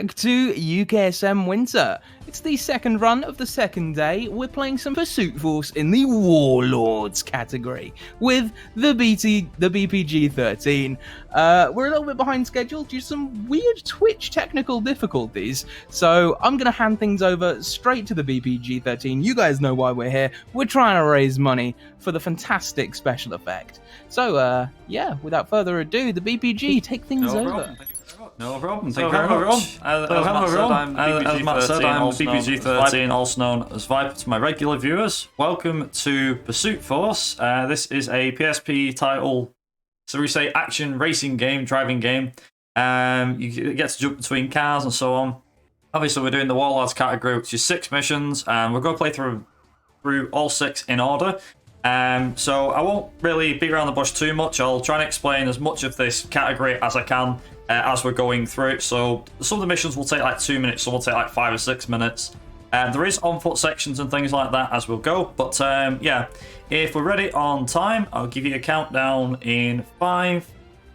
back to UKSM Winter. It's the second run of the second day. We're playing some Pursuit Force in the Warlords category with the BPG13. We're a little bit behind schedule due to some weird Twitch technical difficulties, so I'm going to hand things over straight to the BPG13. You guys know why we're here. We're trying to raise money for the fantastic special effect. So, yeah, without further ado, the BPG, take things over. No problem. Thank you very much. As Matt said, I'm the BPG13, also known as Viper to my regular viewers. Welcome to Pursuit Force. This is a PSP title, so we say action racing game, driving game. You get to jump between cars and so on. Obviously, we're doing the Warlords category, which is 6 missions, and we're going to play through all 6 in order. So I won't really beat around the bush too much. I'll try and explain as much of this category as I can as we're going through it. So some of the missions will take like 2 minutes, some will take like 5 or 6 minutes. There is on-foot sections and things like that as we'll go. But yeah, if we're ready on time, I'll give you a countdown in 5,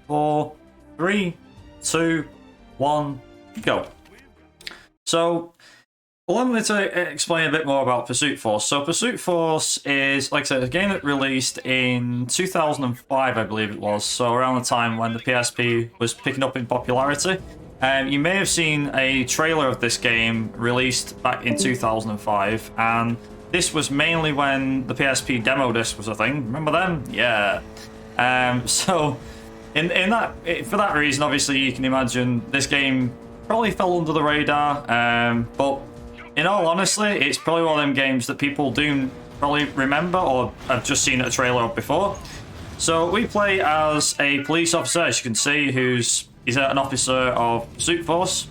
4, 3, 2, 1, go. So allow me to explain a bit more about Pursuit Force. So Pursuit Force is, like I said, a game that released in 2005, I believe it was. So around the time when the PSP was picking up in popularity. You may have seen a trailer of this game released back in 2005. And this was mainly when the PSP demo disc was a thing. Remember them? Yeah. So for that reason, obviously, you can imagine this game probably fell under the radar. But in all honesty, it's probably one of them games that people do probably remember or have just seen a trailer of before. So we play as a police officer, as you can see, he's an officer of Pursuit Force,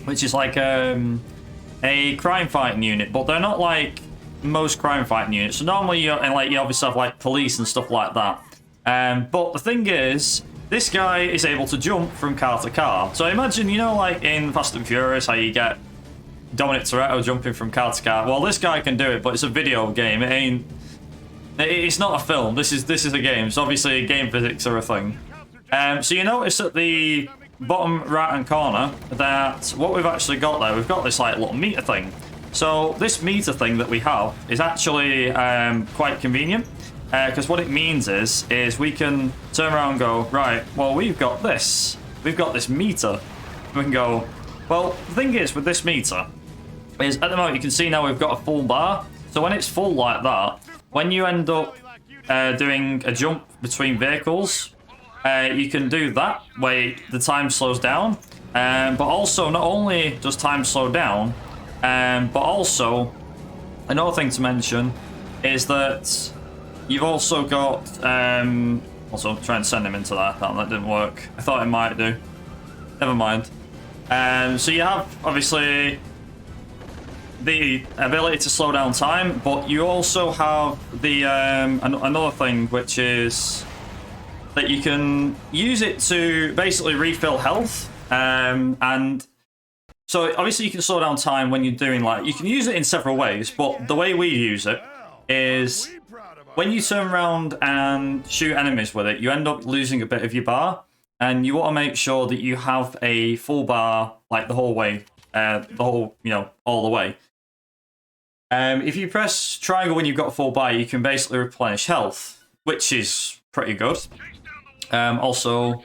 which is like a crime fighting unit, but they're not like most crime fighting units. So normally you obviously have like police and stuff like that. But the thing is, this guy is able to jump from car to car. So imagine, you know, like in Fast and Furious, how you get Dominic Toretto jumping from car to car. Well, this guy can do it, but it's a video game. It's not a film. This is a game. So obviously game physics are a thing. So you notice at the bottom right hand corner that what we've actually got there, we've got this like little meter thing. So this meter thing that we have is actually quite convenient, because what it means is we can turn around and go, right, well, we've got this meter. We can go, well, the thing is with this meter is at the moment you can see now we've got a full bar. So when it's full like that, when you end up doing a jump between vehicles, you can do that way the time slows down. But also not only does time slow down, but also another thing to mention is that you've also got also try and send him into that didn't work. I thought it might do. Never mind. So you have obviously the ability to slow down time, but you also have the another thing, which is that you can use it to basically refill health. And so obviously you can slow down time when you're doing you can use it in several ways, but the way we use it is when you turn around and shoot enemies with it, you end up losing a bit of your bar. And you want to make sure that you have a full bar, like the whole way, all the way. If you press triangle when you've got a full bar, you can basically replenish health, which is pretty good. Also,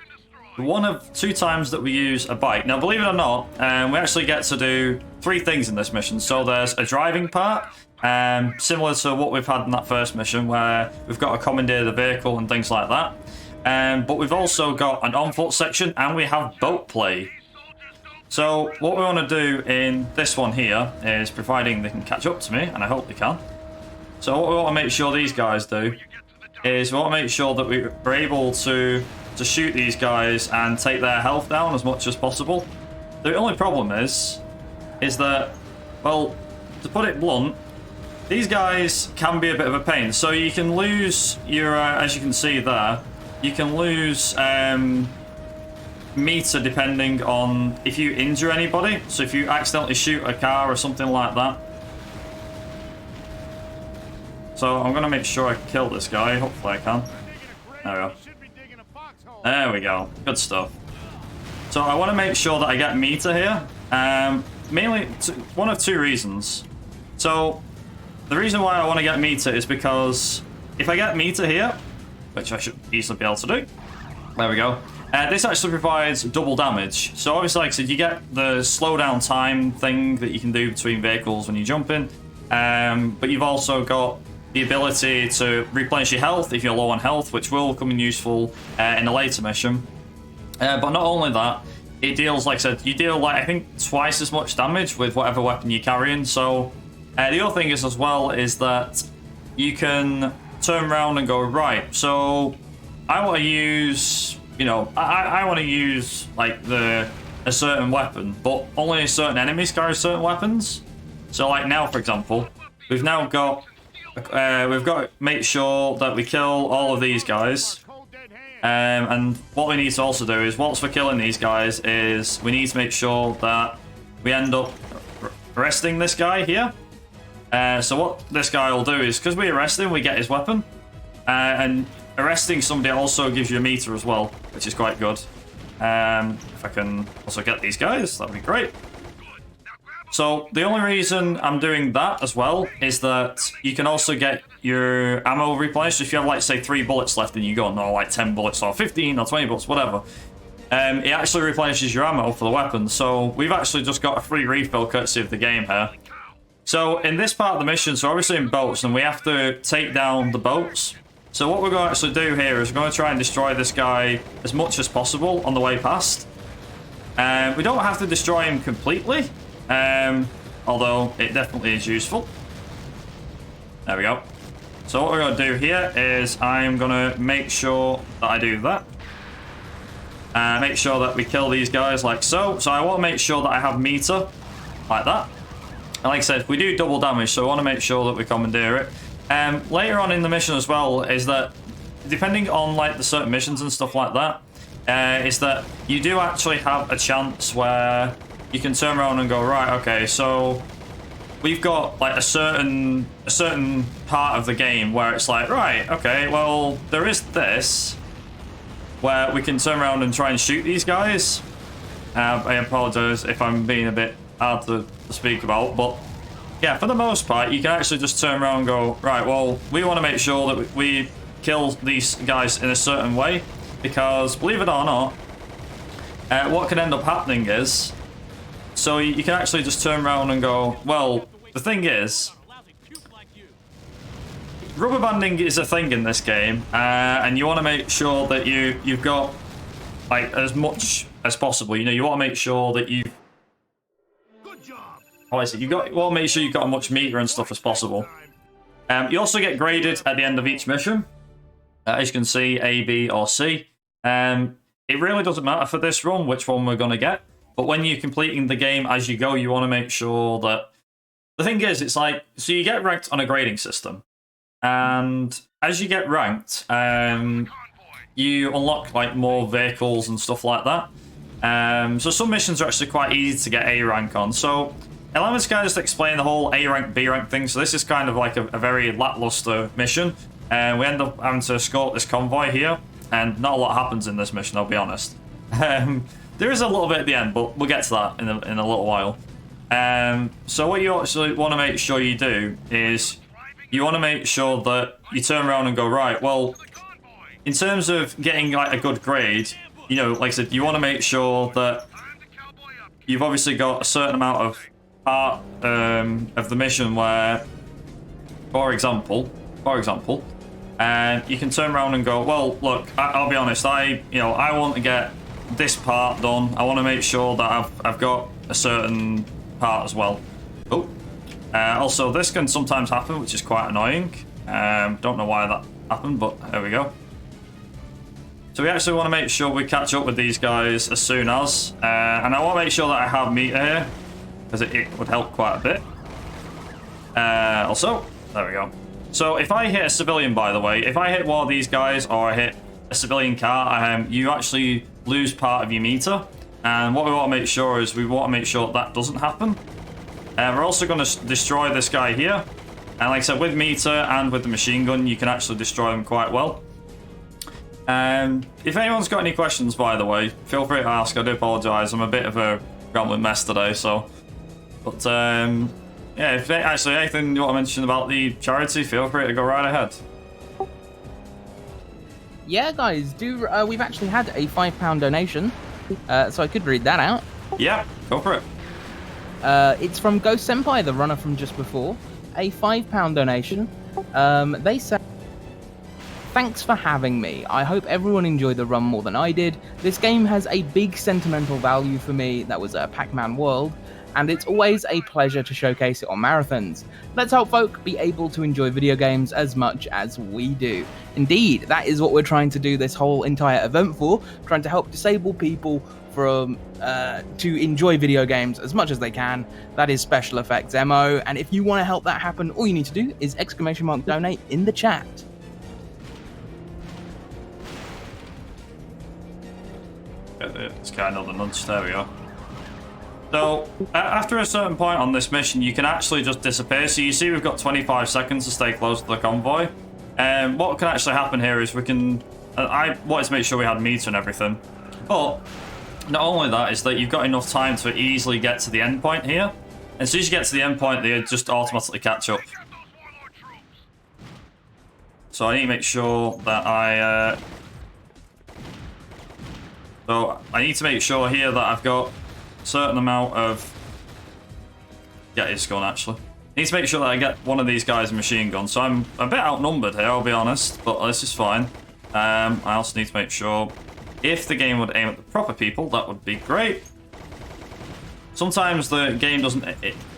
one of 2 times that we use a bike. Now, believe it or not, we actually get to do 3 things in this mission. So there's a driving part, similar to what we've had in that first mission, where we've got to commandeer the vehicle and things like that. But we've also got an on-foot section, and we have boat play. So what we want to do in this one here is, providing they can catch up to me, and I hope they can. So what we want to make sure these guys do is we want to make sure that we're able to shoot these guys and take their health down as much as possible. The only problem is that, well, to put it blunt, these guys can be a bit of a pain. So you can lose your, as you can see there, you can lose meter depending on if you injure anybody. So if you accidentally shoot a car or something like that. So I'm going to make sure I kill this guy. Hopefully I can. There we go. There we go. Good stuff. So I want to make sure that I get meter here. Mainly one of two reasons. So the reason why I want to get meter is because if I get meter here, which I should easily be able to do, there we go. This actually provides double damage. So obviously, like I said, you get the slowdown time thing that you can do between vehicles when you jump in, but you've also got the ability to replenish your health if you're low on health, which will come in useful in a later mission. But not only that, it deals, like I said, you deal like I think twice as much damage with whatever weapon you're carrying. So the other thing is as well is that you can turn around and go, right, so I want to use, you know, I want to use like a certain weapon, but only certain enemies carry certain weapons. So like now, for example, we've got to make sure that we kill all of these guys. And what we need to also do is, once we're killing these guys, is we need to make sure that we end up arresting this guy here. So what this guy will do is, because we arrest him, we get his weapon. And arresting somebody also gives you a meter as well, which is quite good. If I can also get these guys, that'd be great. So the only reason I'm doing that as well is that you can also get your ammo replenished. If you have, like, say 3 bullets left and you go, no, like 10 bullets or 15 or 20 bullets, whatever. It actually replenishes your ammo for the weapon. So we've actually just got a free refill courtesy of the game here. So in this part of the mission, so obviously in boats, and we have to take down the boats. So what we're going to actually do here is we're going to try and destroy this guy as much as possible on the way past. We don't have to destroy him completely. Although it definitely is useful. There we go. So what we're going to do here is I'm going to make sure that I do that. Make sure that we kill these guys like so. So I want to make sure that I have meter like that. And like I said, we do double damage, so I want to make sure that we commandeer it. Later on in the mission as well is that depending on like the certain missions and stuff like that, is that you do actually have a chance where you can turn around and go, right, okay, so we've got like a certain part of the game where it's like, right, okay, well, there is this where we can turn around and try and shoot these guys. I apologize if I'm being a bit hard to speak about, but yeah, for the most part, you can actually just turn around and go, right, well, we want to make sure that we kill these guys in a certain way, because believe it or not, what can end up happening is, so you can actually just turn around and go, well, the thing is, rubber banding is a thing in this game, and you want to make sure that you've got like as much as possible. You know, you want to make sure that you want to make sure you've got as much meter and stuff as possible. You also get graded at the end of each mission, as you can see, A, B, or C. It really doesn't matter for this run which one we're going to get. But when you're completing the game as you go, you want to make sure that... The thing is, it's like... So you get ranked on a grading system. And as you get ranked, you unlock like more vehicles and stuff like that. So some missions are actually quite easy to get A rank on. So allow me to kind of just explain the whole A rank, B rank thing. So this is kind of like a very lackluster mission. We end up having to escort this convoy here. And not a lot happens in this mission, I'll be honest. There is a little bit at the end, but we'll get to that in a little while. So what you actually want to make sure you do is you want to make sure that you turn around and go, right, well, in terms of getting like a good grade, you know, like I said, you want to make sure that you've obviously got a certain amount of part of the mission where, for example, you can turn around and go, well, look, I'll be honest, I want to get this part done. I want to make sure that I've got a certain part as well. Oh, also this can sometimes happen, which is quite annoying. Don't know why that happened, but there we go. So we actually want to make sure we catch up with these guys as soon as, and I want to make sure that I have meter here because it would help quite a bit. Also, there we go. So if I hit a civilian, by the way, if I hit one of these guys or I hit a civilian car, you actually lose part of your meter. And what we want to make sure is we want to make sure that doesn't happen. We're also going to destroy this guy here. And like I said, with meter and with the machine gun, you can actually destroy them quite well. If anyone's got any questions, by the way, feel free to ask. I do apologise. I'm a bit of a rambling mess today, so. But, yeah, if actually anything you want to mention about the charity, feel free to go right ahead. Yeah, guys, we've actually had a £5 donation, so I could read that out. Yeah, go for it. It's from Ghost Senpai, the runner from just before. A £5 donation. They say, "Thanks for having me. I hope everyone enjoyed the run more than I did. This game has a big sentimental value for me. That was Pac-Man World. And it's always a pleasure to showcase it on marathons. Let's help folk be able to enjoy video games as much as we do." Indeed, that is what we're trying to do this whole entire event for, trying to help disabled people from to enjoy video games as much as they can. That is Special Effects MO, and if you want to help that happen, all you need to do is !donate in the chat. It's kind of the nudge, there we go. So, after a certain point on this mission, you can actually just disappear. So you see we've got 25 seconds to stay close to the convoy. What can actually happen here is we can... I wanted to make sure we had meter and everything. But, not only that, is that you've got enough time to easily get to the end point here. And as soon as you get to the end point, they just automatically catch up. So I need to make sure that So I need to make sure here that I've got certain amount of... Yeah, it's gone actually. I need to make sure that I get one of these guys a machine gun. So I'm a bit outnumbered here, I'll be honest, but this is fine. I also need to make sure if the game would aim at the proper people, that would be great. Sometimes the game doesn't...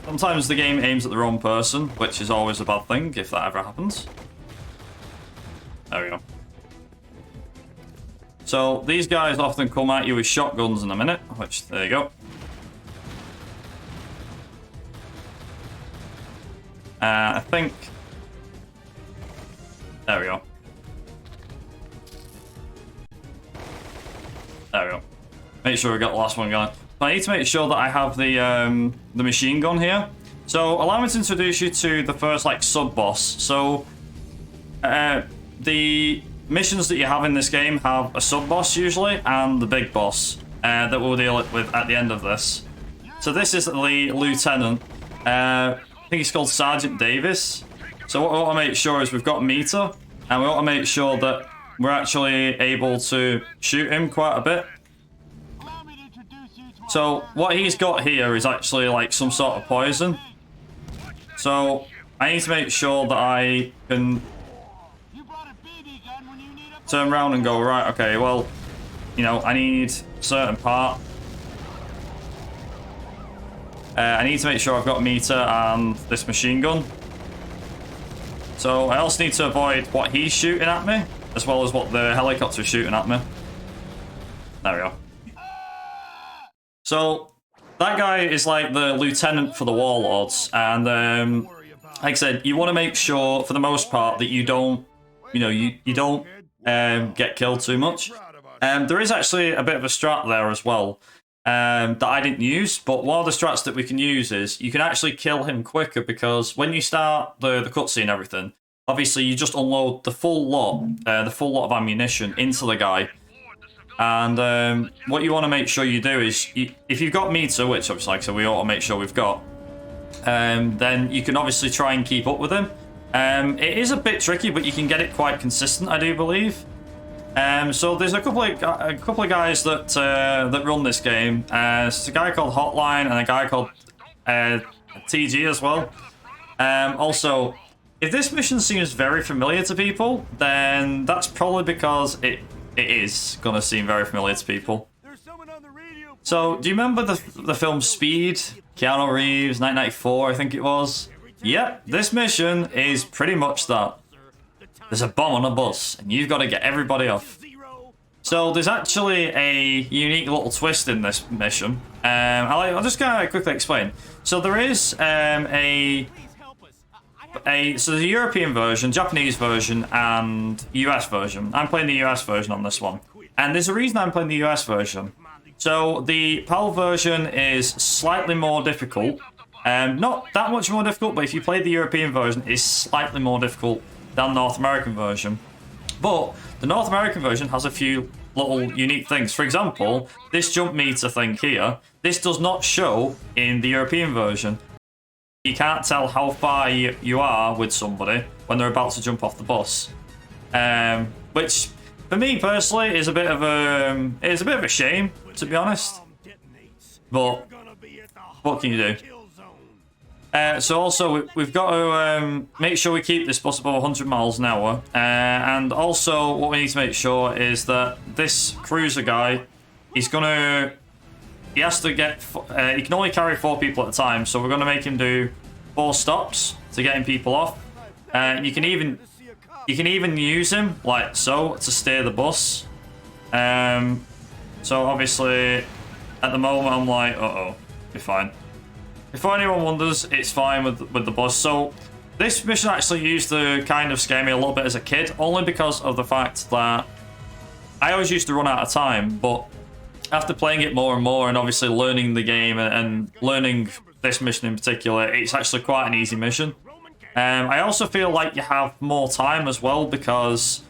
Sometimes the game aims at the wrong person, which is always a bad thing if that ever happens. There we go. So these guys often come at you with shotguns in a minute, which, there you go. I think... There we go. There we go. Make sure we got the last one going. But I need to make sure that I have the machine gun here. So allow me to introduce you to the first like sub-boss. So the missions that you have in this game have a sub-boss usually and the big boss that we'll deal with at the end of this. So this is the lieutenant. I think he's called Sergeant Davis. So what we want to make sure is we've got meter, and we want to make sure that we're actually able to shoot him quite a bit. So what he's got here is actually like some sort of poison. So I need to make sure that I can turn around and go, right, okay, well, you know, I need a certain part. I need to make sure I've got meter and this machine gun. So I also need to avoid what he's shooting at me, as well as what the helicopter's shooting at me. There we go. So that guy is like the lieutenant for the Warlords, and like I said, you want to make sure, for the most part, that you don't, you know, you don't get killed too much. There is actually a bit of a strat there as well. That I didn't use, but one of the strats that we can use is you can actually kill him quicker, because when you start the cutscene and everything, obviously you just unload the full lot of ammunition into the guy. And what you want to make sure you do is, if you've got meter, which obviously like I said, we ought to make sure we've got, then you can obviously try and keep up with him. It is a bit tricky, but you can get it quite consistent, I do believe. So there's a couple of guys that that run this game. It's a guy called Hotline and a guy called TG as well. Also, if this mission seems very familiar to people, then that's probably because it is gonna seem very familiar to people. So, do you remember the film Speed? Keanu Reeves, 1994, I think it was. Yep, this mission is pretty much that. There's a bomb on a bus, and you've got to get everybody off. So there's actually a unique little twist in this mission. I'll just kind of quickly explain. So there is so there's a European version, Japanese version, and US version. I'm playing the US version on this one. And there's a reason I'm playing the US version. So the PAL version is slightly more difficult. Not that much more difficult, but if you play the European version, it's slightly more difficult than North American version. But the North American version has a few little unique things. For example, this jump meter thing here, this does not show in the European version. You can't tell how far you are with somebody when they're about to jump off the bus, which for me personally is a bit of a shame, to be honest. But what can you do? So also we've got to make sure we keep this bus above 100 miles an hour, and also what we need to make sure is that this cruiser guy, he has to get, he can only carry 4 people at a time, so we're going to make him do 4 stops to getting people off. You can even use him like so to steer the bus. So obviously at the moment I'm like, be fine. Before anyone wonders, it's fine with the bus. So this mission actually used to kind of scare me a little bit as a kid, only because of the fact that I always used to run out of time, but after playing it more and more and obviously learning the game and learning this mission in particular, it's actually quite an easy mission. I also feel like you have more time as well, because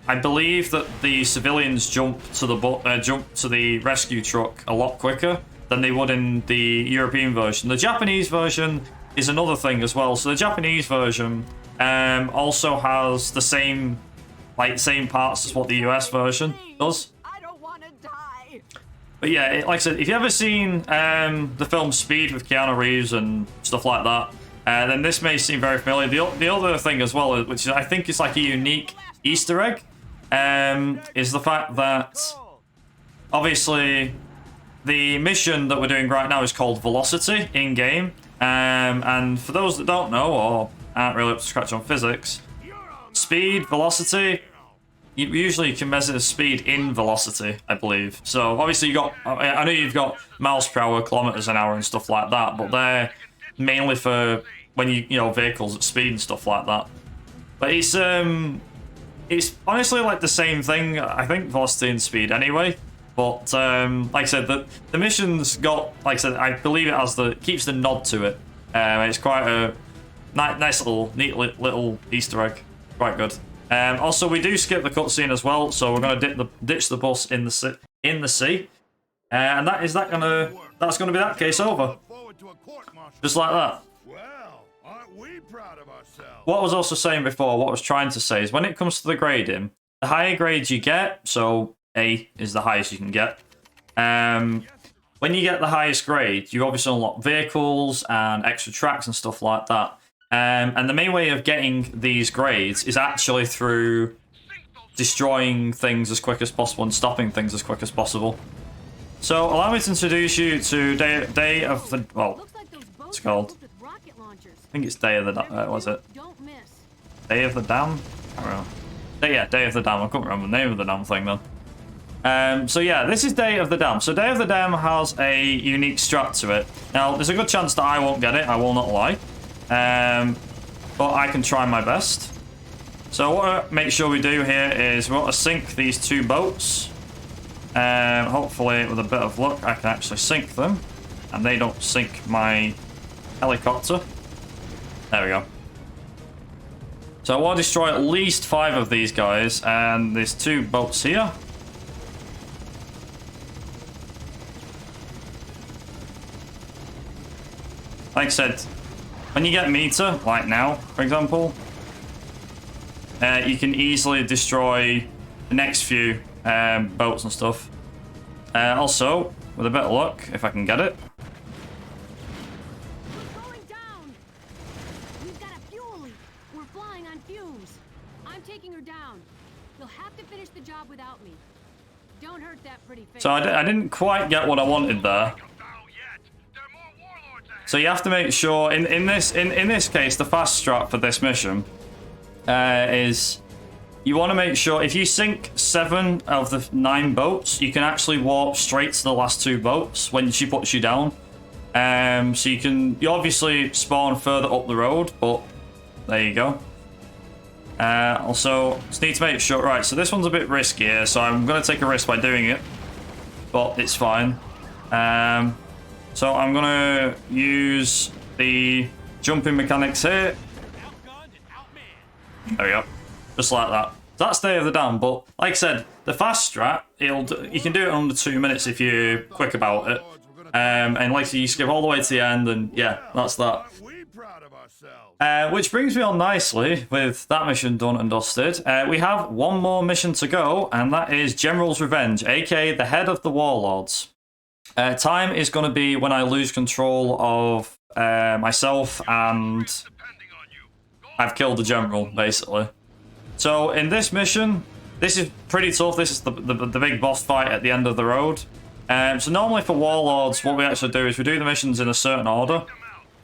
I believe that the civilians jump to the rescue truck a lot quicker than they would in the European version. The Japanese version is another thing as well. So the Japanese version also has the same parts as what the US version does. But yeah, like I said, if you've ever seen the film Speed with Keanu Reeves and stuff like that, then this may seem very familiar. The other thing as well, which I think is like a unique Easter egg, is the fact that obviously the mission that we're doing right now is called Velocity in-game. And for those that don't know or aren't really up to scratch on physics, speed, velocity, you usually can measure speed in velocity, I believe. So obviously I know you've got miles per hour, kilometers an hour and stuff like that, but they're mainly for when you know, vehicles at speed and stuff like that. But it's honestly like the same thing, I think, velocity and speed anyway. But like I said, the mission's got, like I said, I believe it has keeps the nod to it. It's quite a nice neat little Easter egg. Quite good. Also, we do skip the cutscene as well, so we're going to ditch the bus in the sea, and that's gonna be that case over, just like that. What I was also saying before, what I was trying to say is when it comes to the grading, the higher grades you get, so A is the highest you can get. When you get the highest grade, you obviously unlock vehicles and extra tracks and stuff like that. And the main way of getting these grades is actually through destroying things as quick as possible and stopping things as quick as possible. So allow me to introduce you to Day of the, well, what's it called? I think it's Day of the, was it? Day of the Dam? I don't know. Yeah, Day of the Dam. I couldn't remember the name of the damn thing though. So yeah, this is Day of the Dam. So Day of the Dam has a unique strat to it. Now, there's a good chance that I won't get it, I will not lie. But I can try my best. So what I make sure we do here is we want to sink these 2 boats. Hopefully, with a bit of luck, I can actually sink them. And they don't sink my helicopter. There we go. So I want to destroy at least 5 of these guys. And there's 2 boats here. Like I said, when you get meter, like now, for example, you can easily destroy the next few boats and stuff. Also, with a bit of luck, if I can get it. We're going down. We've got a fuel leak. We're flying on fumes. I'm taking her down. You'll have to finish the job without me. Don't hurt that pretty face. So I didn't quite get what I wanted there. So you have to make sure in this case, the fast strat for this mission is you want to make sure if you sink 7 of the 9 boats, you can actually warp straight to the last 2 boats when she puts you down. So you obviously spawn further up the road, but there you go. Also, just need to make sure. Right, so this one's a bit riskier, so I'm going to take a risk by doing it, but it's fine. So I'm going to use the jumping mechanics here. There we go. Just like that. That's Day of the Dam, but like I said, the fast strat, you can do it in under 2 minutes if you're quick about it. And like you skip all the way to the end, and yeah, that's that. Which brings me on nicely with that mission done and dusted. We have one more mission to go, and that is General's Revenge, aka the head of the Warlords. Time is going to be when I lose control of myself and I've killed the general, basically. So in this mission, this is pretty tough. This is the big boss fight at the end of the road. So normally for Warlords, what we actually do is we do the missions in a certain order.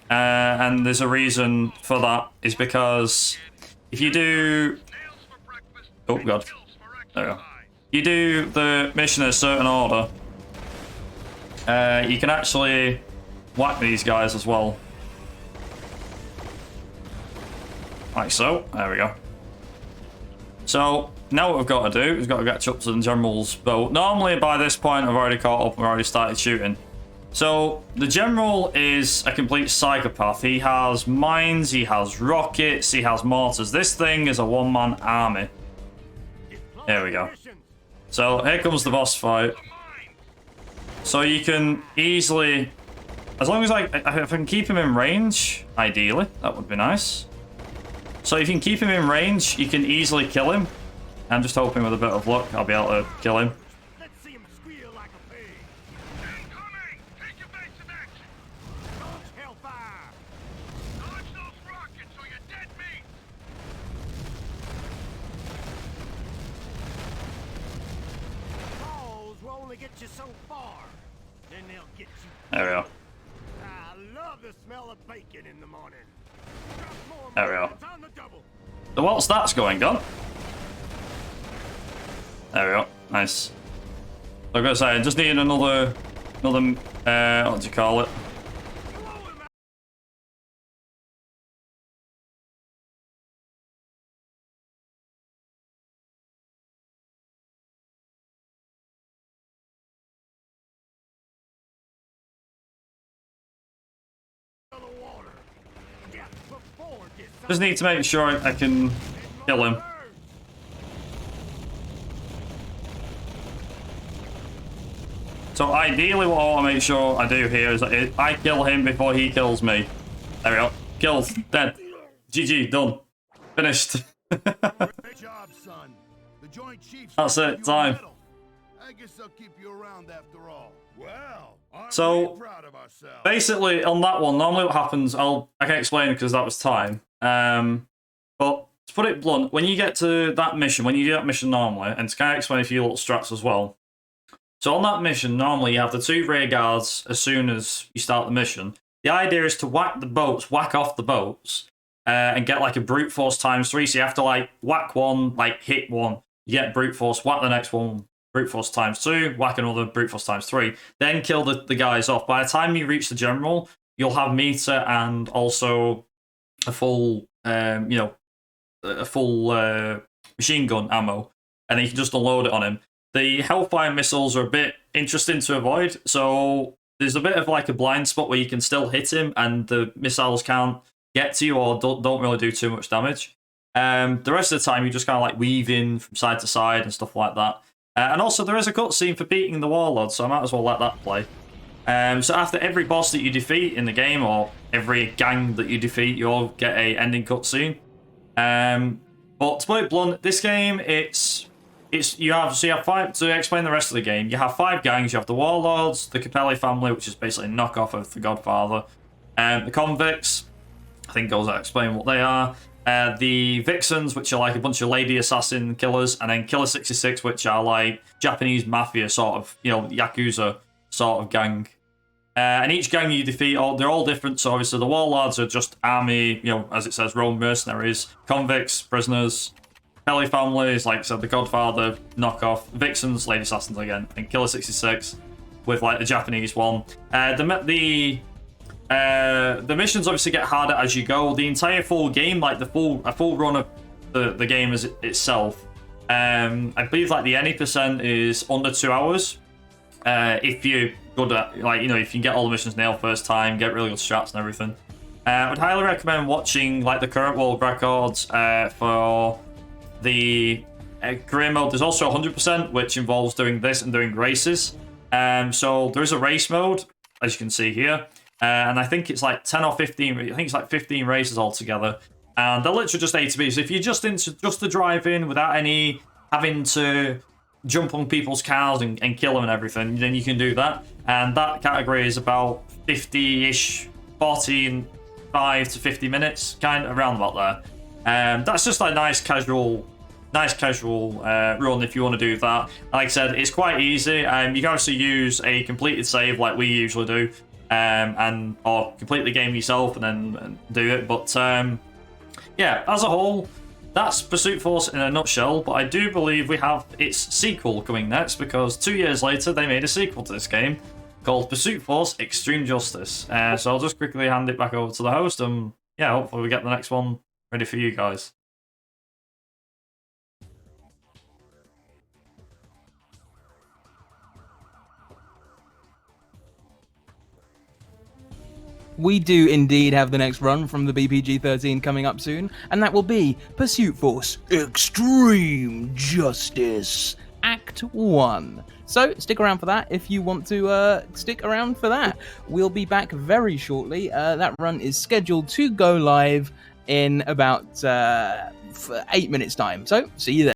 And there's a reason for that, is because if you do... Oh, God. There we go. You do the mission in a certain order, you can actually whack these guys as well. Like so. There we go. So, now what we've got to do is we've got to catch up to the general's boat. Normally, by this point, I've already caught up and already started shooting. So, the general is a complete psychopath. He has mines, he has rockets, he has mortars. This thing is a one-man army. There we go. So, here comes the boss fight. So you can easily... As long as if I can keep him in range, ideally, that would be nice. So if you can keep him in range, you can easily kill him. I'm just hoping with a bit of luck, I'll be able to kill him. Let's see him squeal like a pig. Incoming! Take your base in action! Launch hellfire! Launch those rockets or you're dead meat! Balls will only get you so far. Then they'll get you. There we go. I love the smell of bacon in the morning. There we go. So whilst that's going on... There we go. Nice. So I'm going to say, I just need another... what do you call it? Just need to make sure I can kill him. So ideally what I want to make sure I do here is that I kill him before he kills me. There we go. Killed. Dead. GG. Done. Finished. That's it. Time. I guess I'll keep you around after all. Well, so basically on that one, normally what happens, I can explain because that was time. But to put it blunt, when you get to that mission, when you do that mission normally, and to kind of explain a few little strats as well. So on that mission, normally you have the 2 rear guards as soon as you start the mission. The idea is to whack the boats, whack off the boats, and get like a brute force ×3. So you have to like whack one, like hit one, you get brute force, whack the next one, brute force ×2, whack another brute force ×3, then kill the guys off. By the time you reach the general, you'll have meter and also a full, a full machine gun ammo, and then you can just unload it on him. The Hellfire missiles are a bit interesting to avoid, so there's a bit of like a blind spot where you can still hit him and the missiles can't get to you or don't really do too much damage. The rest of the time, you just kind of like weave in from side to side and stuff like that. And also, there is a cutscene for beating the Warlords, so I might as well let that play. So after every boss that you defeat in the game, or every gang that you defeat, you'll get a ending cutscene. But to put it blunt, this game, you have 5, to explain the rest of the game, you have 5 gangs. You have the Warlords, the Capelli family, which is basically a knockoff of the Godfather, the Convicts, I think goes out explain what they are, the Vixens, which are like a bunch of lady assassin killers, and then Killer 66, which are like Japanese mafia sort of, Yakuza sort of gang. And each gang you defeat, they're all different. So obviously the Warlords are just army, as it says, Rome mercenaries, convicts, prisoners. Kelly families, like I said, the Godfather knockoff, Vixens, lady assassins again, and Killer 66 with like the Japanese one. The missions obviously get harder as you go. The entire full game, like a full run of the game itself, I believe like the any percent is under 2 hours. If you're good at, if you can get all the missions nailed first time, get really good strats and everything. I would highly recommend watching like the current world records for the career mode. There's also 100%, which involves doing this and doing races. So there is a race mode. as you can see here. And I think it's like 10 or 15, I think it's like 15 races altogether. And they're literally just A to B. So if you're just into just the driving without any having to jump on people's cars and kill them and everything, then you can do that. And that category is about 50-ish, 45 to 50 minutes, kind of around about there. That's just like nice casual run if you want to do that. Like I said, it's quite easy. You can also use a completed save like we usually do, or complete the game yourself and then do it. But yeah, as a whole, that's Pursuit Force in a nutshell. But I do believe we have its sequel coming next, because 2 years later they made a sequel to this game called Pursuit Force Extreme Justice. So I'll just quickly hand it back over to the host, and yeah, hopefully we get the next one ready for you guys. We do indeed have the next run from the BPG13 coming up soon, and that will be Pursuit Force Extreme Justice Act 1. So stick around for that if you want to stick around for that. We'll be back very shortly. That run is scheduled to go live in about 8 minutes time, so see you there.